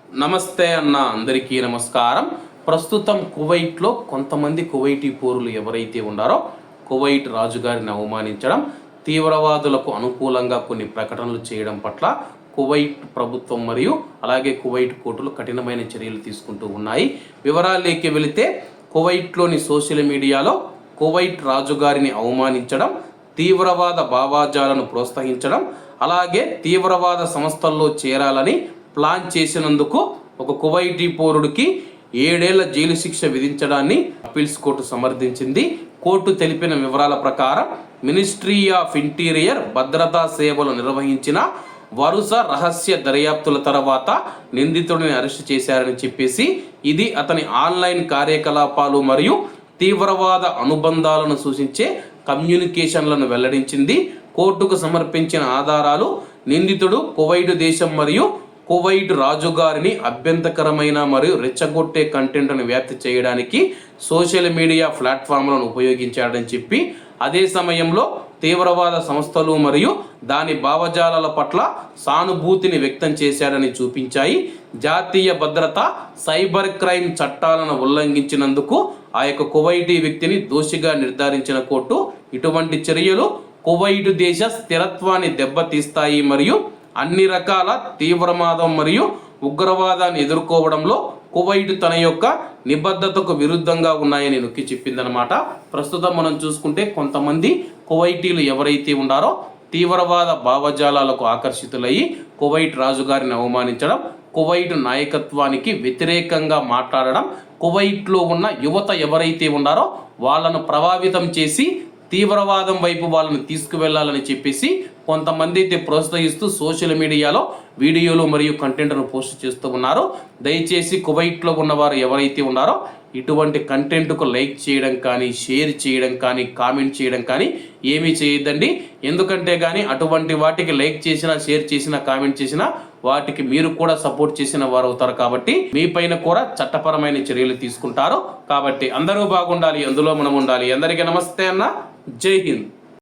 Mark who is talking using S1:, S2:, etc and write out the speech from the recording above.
S1: నమస్తే అన్న, అందరికీ నమస్కారం. ప్రస్తుతం కువైట్లో కొంతమంది కువైటీ పౌరులు ఎవరైతే ఉన్నారో కువైట్ రాజుగారిని అవమానించడం, తీవ్రవాదులకు అనుకూలంగా కొన్ని ప్రకటనలు చేయడం పట్ల కువైట్ ప్రభుత్వం మరియు అలాగే కువైట్ కోర్టులు కఠినమైన చర్యలు తీసుకుంటూ ఉన్నాయి. వివరాల్లోకి వెళితే, కువైట్లోని సోషల్ మీడియాలో కువైట్ రాజుగారిని అవమానించడం, తీవ్రవాద భావాజాలను ప్రోత్సహించడం, అలాగే తీవ్రవాద సంస్థల్లో చేరాలని ప్లాన్ చేసినందుకు ఒక కువైటీ పౌరుడికి 7 ఏళ్ల జైలు శిక్ష విధించడాన్ని అపీల్స్ కోర్టు సమర్థించింది. కోర్టు తెలిపిన వివరాల ప్రకారం మినిస్ట్రీ ఆఫ్ ఇంటీరియర్ భద్రతా సేవలు నిర్వహించిన వరుస రహస్య దర్యాప్తుల తర్వాత నిందితుడిని అరెస్టు చేశారని చెప్పేసి, ఇది అతని ఆన్లైన్ కార్యకలాపాలు మరియు తీవ్రవాద అనుబంధాలను సూచించే కమ్యూనికేషన్లను వెల్లడించింది. కోర్టుకు సమర్పించిన ఆధారాలు నిందితుడు కువైట్ దేశం మరియు కువైట్ రాజుగారిని అభ్యంతరకరమైన మరియు రెచ్చగొట్టే కంటెంట్ను వ్యాప్తి చేయడానికి సోషల్ మీడియా ప్లాట్ఫామ్లను ఉపయోగించాడని చెప్పి, అదే సమయంలో తీవ్రవాద సంస్థలు మరియు దాని భావజాలాల పట్ల సానుభూతిని వ్యక్తం చేశాడని చూపించాయి. జాతీయ భద్రత, సైబర్ క్రైమ్ చట్టాలను ఉల్లంఘించినందుకు ఆ యొక్క కువైటీ వ్యక్తిని దోషిగా నిర్ధారించిన కోర్టు, ఇటువంటి చర్యలు కువైట్ దేశ స్థిరత్వాన్ని దెబ్బతీస్తాయి మరియు అన్ని రకాల తీవ్రవాదం మరియు ఉగ్రవాదాన్ని ఎదుర్కోవడంలో కువైట్ తన యొక్క నిబద్ధతకు విరుద్ధంగా ఉన్నాయని నొక్కి చెప్పిందనమాట. ప్రస్తుతం మనం చూసుకుంటే, కొంతమంది కువైటీలు ఎవరైతే ఉన్నారో తీవ్రవాద భావజాలాలకు ఆకర్షితులయ్యి కువైట్ రాజుగారిని అవమానించడం, కువైట్ నాయకత్వానికి వ్యతిరేకంగా మాట్లాడడం, కువైట్లో ఉన్న యువత ఎవరైతే ఉన్నారో వాళ్ళను ప్రభావితం చేసి తీవ్రవాదం వైపు వాళ్ళని తీసుకువెళ్ళాలని చెప్పేసి కొంతమంది అయితే ప్రోత్సహిస్తూ సోషల్ మీడియాలో వీడియోలు మరియు కంటెంట్ను పోస్ట్ చేస్తూ ఉన్నారు. దయచేసి కువైట్లో ఉన్నవారు ఎవరైతే ఉన్నారో ఇటువంటి కంటెంట్కు లైక్ చేయడం కానీ, షేర్ చేయడం కానీ, కామెంట్ చేయడం కానీ ఏమీ చేయొద్దండి. ఎందుకంటే కానీ అటువంటి వాటికి లైక్ చేసినా, షేర్ చేసినా, కామెంట్ చేసినా వాటికి మీరు కూడా సపోర్ట్ చేసిన వారు అవుతారు. కాబట్టి మీ పైన కూడా చట్టపరమైన చర్యలు తీసుకుంటారు. కాబట్టి అందరూ బాగుండాలి, అందులో మనం ఉండాలి. అందరికీ నమస్తే అన్న, జై హింద్.